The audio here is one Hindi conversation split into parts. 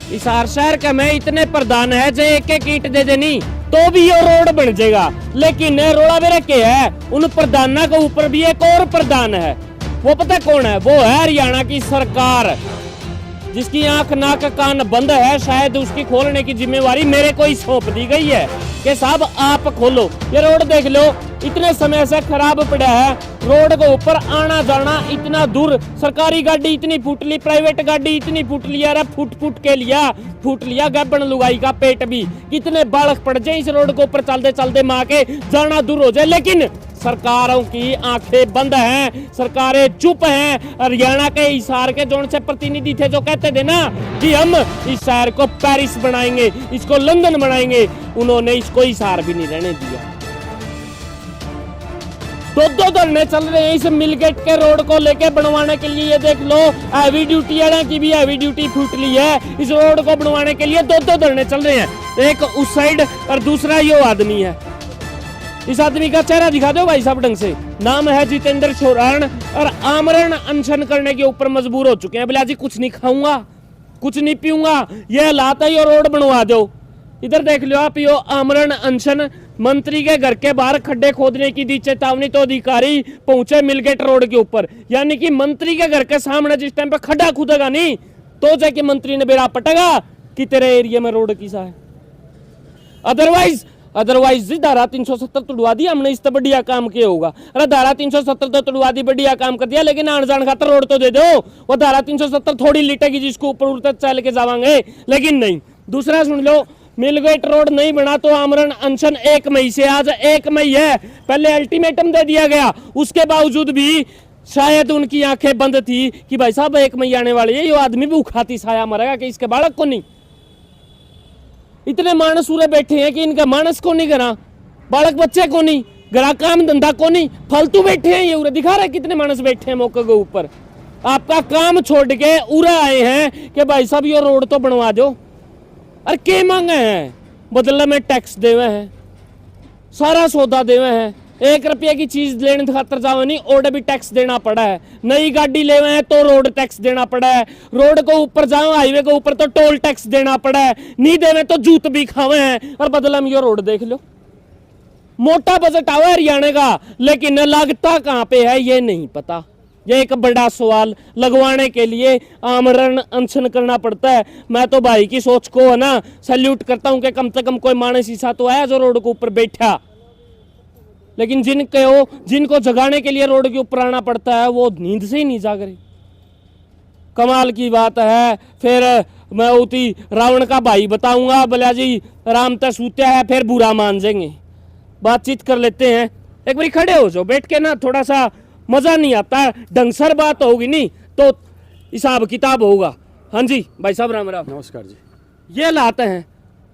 हिसार शहर का में इतने प्रधान है जो एक एक ईंट दे देनी तो भी ये रोड बन जाएगा, लेकिन रोड़ा भी रखे है उन प्रधाना के ऊपर भी एक और प्रधान है। वो पता कौन है? वो है हरियाणा की सरकार, जिसकी आंख नाक कान बंद है। शायद उसकी खोलने की जिम्मेवारी मेरे को ही सौंप दी गई है कि साहब आप खोलो। ये रोड देख लो, इतने समय से खराब पड़ा है। रोड के ऊपर आना जाना इतना दूर, सरकारी गाड़ी इतनी फूट ली, प्राइवेट गाड़ी इतनी फूट लिया, अरे फूट लिया गब्बन लुगाई का पेट भी। कितने बालक पड़ जाए इस रोड के ऊपर चलते चलते, माँ के जाना दूर हो जाए। लेकिन सरकारों की आंखें बंद हैं, सरकारें चुप हैं। हरियाणा के हिसार के जोन से प्रतिनिधि थे जो कहते थे ना कि हम इस शहर को पेरिस बनाएंगे, इसको लंदन बनाएंगे, उन्होंने इसको हिसार भी नहीं रहने दिया। दो धरने चल रहे हैं इस मिलगेट के रोड को लेके बनवाने के लिए। ये देख लो, हैवी ड्यूटी वाला की भी हैवी ड्यूटी फूट ली है। इस रोड को बनवाने के लिए दो धरने चल रहे हैं, एक उस साइड और दूसरा ये आदमी है। इस आदमी का चेहरा दिखा दो भाई साहब ढंग से। नाम है जितेंद्र चौहान और आमरण अनशन करने के ऊपर मजबूर हो चुके हैं। बोला जी कुछ नहीं खाऊंगा, कुछ नहीं पीऊंगा, ये हालात है, ये रोड बनवा दो। इधर देख लो आप, यो आमरण अनशन। मंत्री के घर के बाहर खड्डे खोदने की दी चेतावनी तो अधिकारी पहुंचे मिलगेट रोड के ऊपर। यानी कि मंत्री के घर के सामने जिस टाइम पे खड्डा खुदेगा नहीं तो जाके मंत्री ने बेरा पटेगा कि तेरे एरिया में रोड किसा है। अदरवाइज जी धारा 370 तुड़वा दी हमने, इस तो बढ़िया काम किया होगा। अरे धारा 370 तो तुड़वा दी, बढ़िया काम कर दिया, लेकिन आने जाने खातर रोड तो दे दो। वो धारा 370 थोड़ी लिटेगी जिसको ऊपर उड़ते चल के जावांगे, लेकिन नहीं। दूसरा सुन लो, मिलगेट रोड नहीं बना तो आमरण अनशन 1 मई से, आज 1 मई है, पहले अल्टीमेटम दे दिया गया। उसके बावजूद भी शायद उनकी आंखें बंद थी कि भाई साहब 1 मई आने वाली है, ये आदमी भूखा थी साया मरेगा कि इसके बालक को नहीं। इतने मानस उरे बैठे हैं कि इनका मानस को नहीं करा, बालक बच्चे को नहीं करा, काम धंधा को नहीं, फालतू बैठे हैं। ये उरे दिखा रहे कितने मानस बैठे हैं मौके के ऊपर। आपका काम छोड़ के उरे आए हैं कि भाई साहब ये रोड तो बनवा दो। अरे के मांगे हैं? बदले में टैक्स देवे हैं, सारा सौदा देवे हैं। 1 रुपये की चीज लेने खातर जाओ नहीं, और भी टैक्स देना पड़ा है। नई गाड़ी लेवे हैं तो रोड टैक्स देना पड़ा है। रोड को ऊपर जाओ, हाईवे के ऊपर तो टोल टैक्स देना पड़ा है। नहीं देवे तो जूत भी खावे हैं। और बदले में ये रोड देख लो, मोटा बजट आवा हरियाणा का, लेकिन लगता कहां पे है ये नहीं पता। ये एक बड़ा सवाल लगवाने के लिए आमरण अनशन करना पड़ता है। मैं तो भाई की सोच को है ना सैल्यूट करता हूं कि कम से कम कोई मानस ऐसा तो आया जो रोड के ऊपर बैठा। लेकिन जिनको जगाने के लिए रोड के ऊपर आना पड़ता है वो नींद से ही नहीं जाग रहे। कमाल की बात है। फिर मैं उती रावण का भाई बताऊंगा, बोला जी राम तो सूत्या है, फिर बुरा मान जाएंगे। बातचीत कर लेते हैं, एक बार खड़े हो जाओ, बैठ के ना थोड़ा सा मजा नहीं आता, ढंगसर बात होगी नहीं तो हिसाब किताब होगा। हाँ जी भाई साहब, राम राम। नमस्कार जी। ये लाते हैं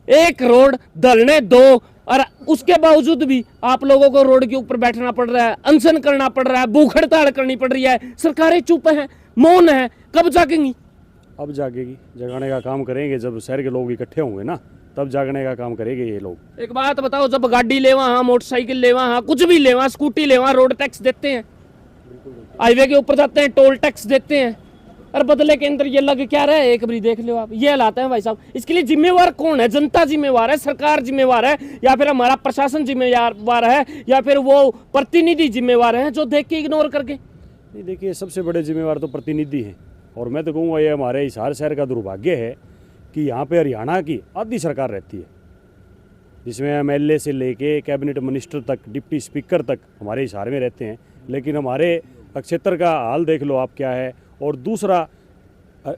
एक रोड धरने दो, और उसके बावजूद भी आप लोगों को रोड के ऊपर बैठना पड़ रहा है, अनशन करना पड़ रहा है, भूख हड़ताल करनी पड़ रही है। सरकारें चुप हैं, मौन है, कब जागेंगी? अब जागेगी, जगाने का काम करेंगे। जब शहर के लोग इकट्ठे होंगे ना तब जागने का काम करेंगे ये लोग। एक बात बताओ, जब गाड़ी लेवा हाँ, मोटरसाइकिल लेवा हाँ, कुछ भी लेवा, स्कूटी लेवा, रोड टैक्स देते हैं, हाईवे के ऊपर जाते हैं टोल टैक्स देते हैं, और बदले के अंदर ये लग क्या रहा है? एक बार देख लो आप, ये हालात है भाई साहब। इसके लिए जिम्मेवार कौन है? जनता जिम्मेवार है, सरकार जिम्मेवार है, या फिर हमारा प्रशासन जिम्मेवार है, या फिर वो प्रतिनिधि जिम्मेवार है जो देख के इग्नोर करके? नहीं, देखिए सबसे बड़े जिम्मेवार तो प्रतिनिधि हैं। और मैं तो कहूँगा ये हमारे हिसार शहर का दुर्भाग्य है कि यहाँ पे हरियाणा की आधी सरकार रहती है, जिसमें MLA से लेके कैबिनेट मिनिस्टर तक, डिप्टी स्पीकर तक हमारे हिसार में रहते हैं। लेकिन हमारे क्षेत्र का हाल देख लो आप क्या है। और दूसरा,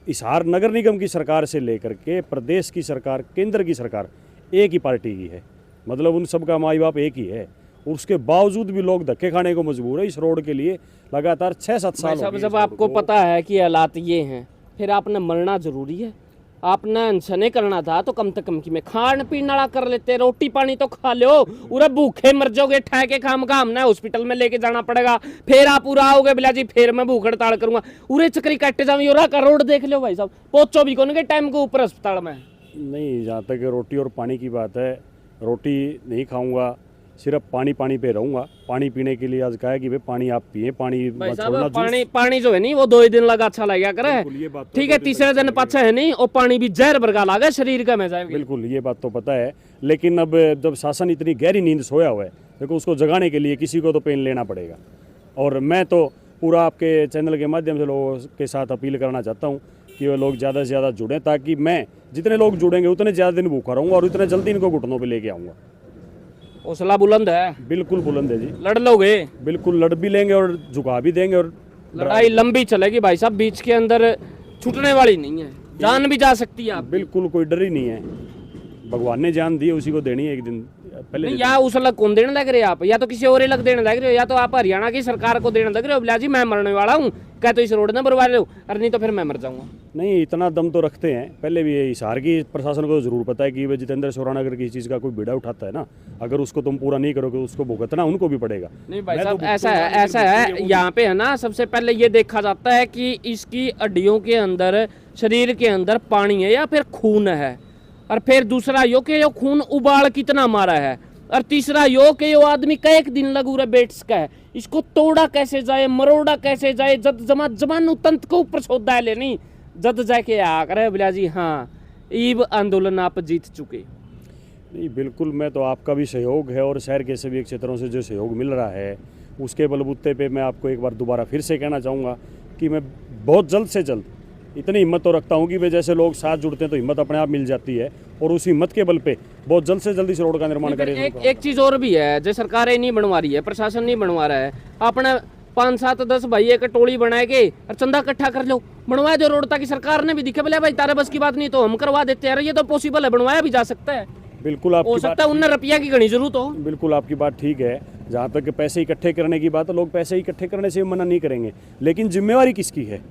हिसार नगर निगम की सरकार से लेकर के प्रदेश की सरकार, केंद्र की सरकार एक ही पार्टी की है, मतलब उन सब का माई बाप एक ही है। और उसके बावजूद भी लोग धक्के खाने को मजबूर है इस रोड के लिए। लगातार 6-7 साल हो गए। जब आपको पता है कि हालात ये हैं, फिर आपने मरना जरूरी है। आपने अनशने करना था तो कम से कम की में खान पीन वाला कर लेते, रोटी पानी तो खा लो। उरे भूखे मर जाओगे, ठह के काम का हमने हॉस्पिटल में लेके जाना पड़ेगा। फिर आप पूरा आओगे, बिला जी फिर मैं भूख हड़ताल करूंगा। उरे चक्री कट जाओ, का रोड देख लो भाई साहब, पहुंचो भी कौन के टाइम के ऊपर अस्पताल में। नहीं, जहाँ तक रोटी और पानी की बात है, रोटी नहीं खाऊंगा सिर्फ पानी पानी पे रहूंगा। पानी पीने के लिए आज कहा है कि भाई पानी आप पिए, पानी भाई मत साहब छोड़ना। पानी पानी जो है नहीं वो 2 दिन लगा अच्छा लगा करे, बिल्कुल, ये बात तो ठीक है। 2 दिन तीसरे दिन पाछा है नहीं और पानी भी जहर बरगा लागा शरीर का में जाएगी। बिल्कुल ये बात तो पता है, लेकिन अब जब शासन इतनी गहरी नींद सोया हुआ है, देखो उसको जगाने के लिए किसी को तो पेन लेना पड़ेगा। और मैं तो पूरा आपके चैनल के माध्यम से लोगों के साथ अपील करना चाहता हूँ कि वो लोग ज़्यादा से ज़्यादा जुड़ें, ताकि मैं जितने लोग जुड़ेंगे उतने ज़्यादा दिन भूखा रहूँगा और उतने जल्दी इनको घुटनों पे लेके आऊँगा। हौसला बुलंद है, बिल्कुल बुलंद है जी, लड़ लोगे, बिल्कुल लड़ भी लेंगे और झुका भी देंगे। और लड़ाई लंबी चलेगी भाई साहब, बीच के अंदर छूटने वाली नहीं है, जान भी जा सकती है आप। बिल्कुल कोई डर ही नहीं है, भगवान ने जान दी उसी को देनी है एक दिन पहले। नहीं, या उस अलग कौन देने लग रहे हो आप, या तो किसी और अलग देने लग रहे हो, या तो आप हरियाणा की सरकार को देने लग रहे हो। बिला जी मैं मरने वाला हूँ, क्या तो इस रोड न बनवा लो, और नहीं तो फिर मैं मर जाऊंगा। नहीं, इतना दम तो रखते हैं। पहले भी ये हिसार की प्रशासन को तो जरूर पता है कि भाई जितेंद्र शोरान अगर किसी चीज़ का कोई बीड़ा उठाता है ना, अगर उसको तुम पूरा नहीं करोगे उसको भुगतना उनको भी पड़ेगा। नहीं भाई मैं तो साहब भुगतूंगा, ऐसा लेकिन है भुगतूंगा यहाँ पे है ना, सबसे पहले ये देखा जाता है कि इसकी हड्डियों के अंदर, शरीर के अंदर पानी है या फिर खून है, और फिर दूसरा यो कि यो खून उबाल कितना मारा है, और तीसरा यो कि यो आदमी कई एक दिन लगू रहा बेट्स का है, इसको तोड़ा कैसे जाए, मरोड़ा कैसे जाए, जद जमा जमानु तंत्र को ऊपर सोदा है लेनी जद जाके आ करे बिला जी। हाँ, ईब आंदोलन आप जीत चुके। नहीं, बिल्कुल मैं तो आपका भी सहयोग है और शहर के सभी क्षेत्रों से जो सहयोग मिल रहा है उसके बलबूते पे मैं आपको एक बार दोबारा फिर से कहना चाहूँगा कि मैं बहुत जल्द से जल्द इतनी हिम्मत तो रखता हूँ कि भाई जैसे लोग साथ जुड़ते हैं तो हिम्मत अपने आप मिल जाती है, और उस हिम्मत के बल पे बहुत जल्द से जल्द इस रोड का निर्माण करें। एक चीज और भी है, जो सरकारें नहीं बनवा रही है, प्रशासन नहीं बनवा रहा है, अपने 5, 7, 10 भाई एक टोली बनाए के और चंदा इकट्ठा कर लो, बनवाया जो रोड, ताकि सरकार ने भी दिखे बोले भाई तारे बस की बात नहीं तो हम करवा देते हैं। ये तो पॉसिबल है, बनवाया भी जा सकता है। बिल्कुल हो आपकी सकता है 19 रुपया की घनी जरूरत हो। बिल्कुल आपकी बात ठीक है। जहाँ तक पैसे इकट्ठे करने की बात है, लोग पैसे इकट्ठे करने से मना नहीं करेंगे, लेकिन जिम्मेवारी किसकी है?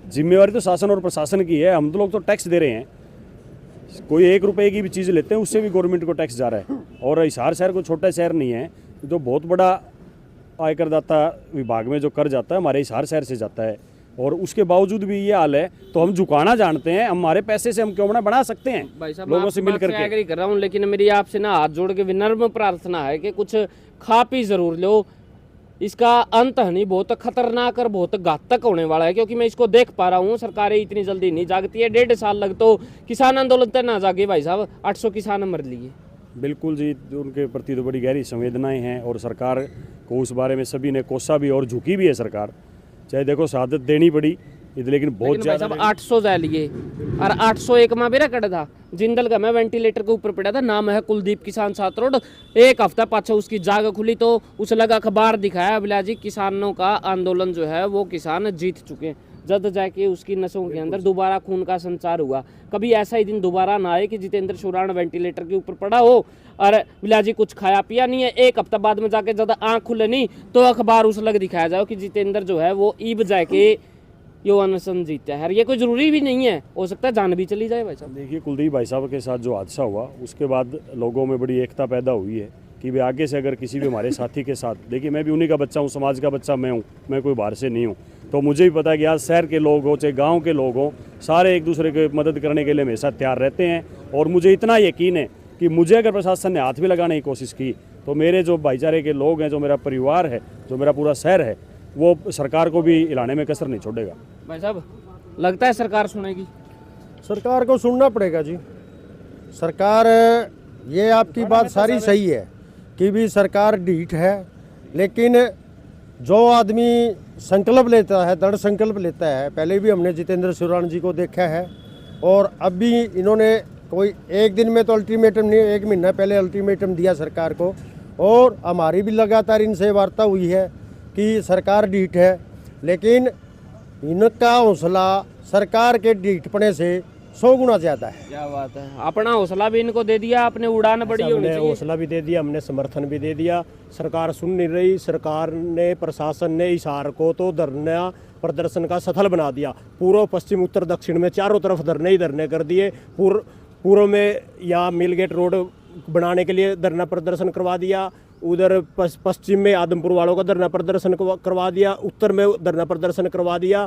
जिम्मेवारी तो शासन और प्रशासन की है। हम तो लोग तो टैक्स दे रहे हैं, कोई 1 रुपए की भी चीज़ लेते हैं उससे भी गवर्नमेंट को टैक्स जा रहा है। और हिसार शहर को छोटा शहर नहीं है, जो बहुत बड़ा आयकरदाता विभाग में जो कर जाता है हमारे हिसार शहर से जाता है, और उसके बावजूद भी ये हाल है। तो हम झुकाना जानते हैं, हमारे पैसे से हम क्यों बना सकते हैं भाई साहब लोगों से मिल करके। एग्री कर रहा हूँ, लेकिन मेरी आपसे ना हाथ जोड़ के विनम्र प्रार्थना है कि कुछ खा पी जरूर लो। इसका अंत है नहीं बहुत खतरनाक और बहुत घातक होने वाला है, क्योंकि मैं इसको देख पा रहा हूँ। सरकारें इतनी जल्दी नहीं जागती है, 1.5 साल लग तो किसान आंदोलन तक ना जागे भाई साहब, 800 किसान मर लिए। बिल्कुल जी, उनके प्रति तो बड़ी गहरी संवेदनाएं हैं, और सरकार को उस बारे में सभी ने कोसा भी और झुकी भी है सरकार। चाहे देखो शहादत देनी पड़ी, लेकिन बहुत ज़्यादा 800 जा लिए, और 801 में मेरा कट था जिंदल का, मैं वेंटिलेटर के ऊपर पड़ा था, नाम है कुलदीप किसान साथ रोड। एक हफ्ता पाछा उसकी जाग खुली तो उस लगा अखबार दिखाया बिला जी किसानों का आंदोलन जो है वो किसान जीत चुके हैं। जद जाके उसकी नसों के अंदर दोबारा खून का संचार हुआ। कभी ऐसा ही दिन दोबारा ना आए कि जितेंद्र शोरान वेंटिलेटर के ऊपर पड़ा हो और बिला जी कुछ खाया पिया नहीं है, 1 हफ्ता बाद में जाके जब आँख खुले नहीं तो अखबार उस लग दिखाया जाओ कि जितेंद्र जो है वो ईब जाके यो अनशन जीता है। ये कोई ज़रूरी भी नहीं है, हो सकता है जान भी चली जाए भाई साहब। देखिए, कुलदीप भाई साहब के साथ जो हादसा हुआ उसके बाद लोगों में बड़ी एकता पैदा हुई है कि वे आगे से अगर किसी भी हमारे साथी के साथ, देखिए मैं भी उन्हीं का बच्चा हूँ, समाज का बच्चा मैं हूँ, मैं कोई बाहर से नहीं हूँ, तो मुझे भी पता है कि आज शहर के लोग हो चाहे गाँव के लोग हों, सारे एक दूसरे की मदद करने के लिए हमेशा तैयार रहते हैं। और मुझे इतना यकीन है कि मुझे अगर प्रशासन ने हाथ भी लगाने की कोशिश की तो मेरे जो भाईचारे के लोग हैं, जो मेरा परिवार है, जो मेरा पूरा शहर है, वो सरकार को भी हिलाने में कसर नहीं छोड़ेगा। भाई साहब लगता है सरकार सुनेगी? सरकार को सुनना पड़ेगा जी। सरकार, ये आपकी बात सारी सही है कि भी सरकार ढीठ है, लेकिन जो आदमी संकल्प लेता है, दृढ़ संकल्प लेता है, पहले भी हमने जितेंद्र शोरान जी को देखा है, और अब भी इन्होंने कोई एक दिन में तो अल्टीमेटम नहीं, 1 महीना पहले अल्टीमेटम दिया सरकार को, और हमारी भी लगातार इनसे वार्ता हुई है कि सरकार ढीठ है, लेकिन इनका हौसला सरकार के ढीठपने से 100 गुना ज़्यादा है। क्या बात है, अपना हौसला भी इनको दे दिया, अपने उड़ान बड़ी होनी हमने चाहिए। हौसला भी दे दिया, हमने समर्थन भी दे दिया। सरकार सुन नहीं रही, सरकार ने, प्रशासन ने हिसार को तो धरना प्रदर्शन का स्थल बना दिया। पूर्व पश्चिम उत्तर दक्षिण में चारों तरफ धरने ही धरने कर दिए। पूर्व में यहाँ मिलगेट रोड बनाने के लिए धरना प्रदर्शन करवा दिया, उधर पश्चिम में आदमपुर वालों का धरना प्रदर्शन करवा दिया, उत्तर में धरना प्रदर्शन करवा दिया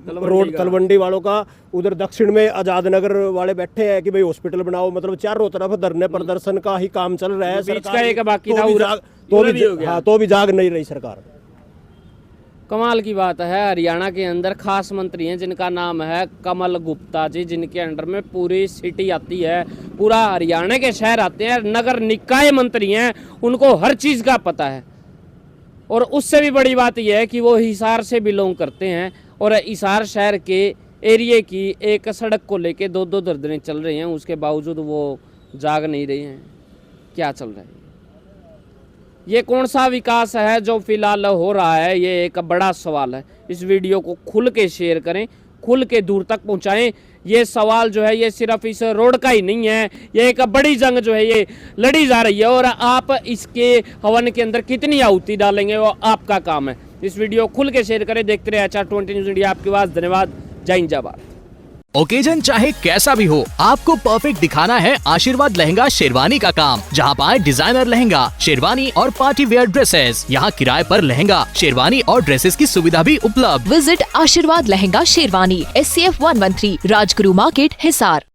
रोड तलवंडी वालों का, उधर दक्षिण में आजाद नगर वाले बैठे हैं कि भाई हॉस्पिटल बनाओ। मतलब चारों तरफ धरने प्रदर्शन का ही काम चल रहा है। बीच का एक बाकी था, तो भी जाग नहीं रही सरकार। कमाल की बात है, हरियाणा के अंदर खास मंत्री हैं जिनका नाम है कमल गुप्ता जी, जिनके अंडर में पूरी सिटी आती है, पूरा हरियाणा के शहर आते हैं, नगर निकाय मंत्री हैं, उनको हर चीज़ का पता है। और उससे भी बड़ी बात यह है कि वो हिसार से बिलोंग करते हैं और हिसार शहर के एरिए की एक सड़क को लेके दो धरने चल रहे हैं, उसके बावजूद वो जाग नहीं रहे हैं। क्या चल रहा है? ये कौन सा विकास है जो फिलहाल हो रहा है? ये एक बड़ा सवाल है। इस वीडियो को खुल के शेयर करें, खुल के दूर तक पहुंचाएं। ये सवाल जो है ये सिर्फ इस रोड का ही नहीं है, ये एक बड़ी जंग जो है ये लड़ी जा रही है और आप इसके हवन के अंदर कितनी आहुति डालेंगे वो आपका काम है। इस वीडियो खुल के शेयर करें, देखते रहे HR20 न्यूज़ इंडिया। आपके पास धन्यवाद। जय हिंद जय भारत। ओकेजन चाहे कैसा भी हो, आपको परफेक्ट दिखाना है आशीर्वाद लहंगा शेरवानी का काम। जहां पाए डिजाइनर लहंगा, शेरवानी और पार्टी वेयर ड्रेसेस। यहां किराए पर लहंगा, शेरवानी और ड्रेसेस की सुविधा भी उपलब्ध। विजिट आशीर्वाद लहंगा शेरवानी, SCF 113, राजगुरु मार्केट, हिसार।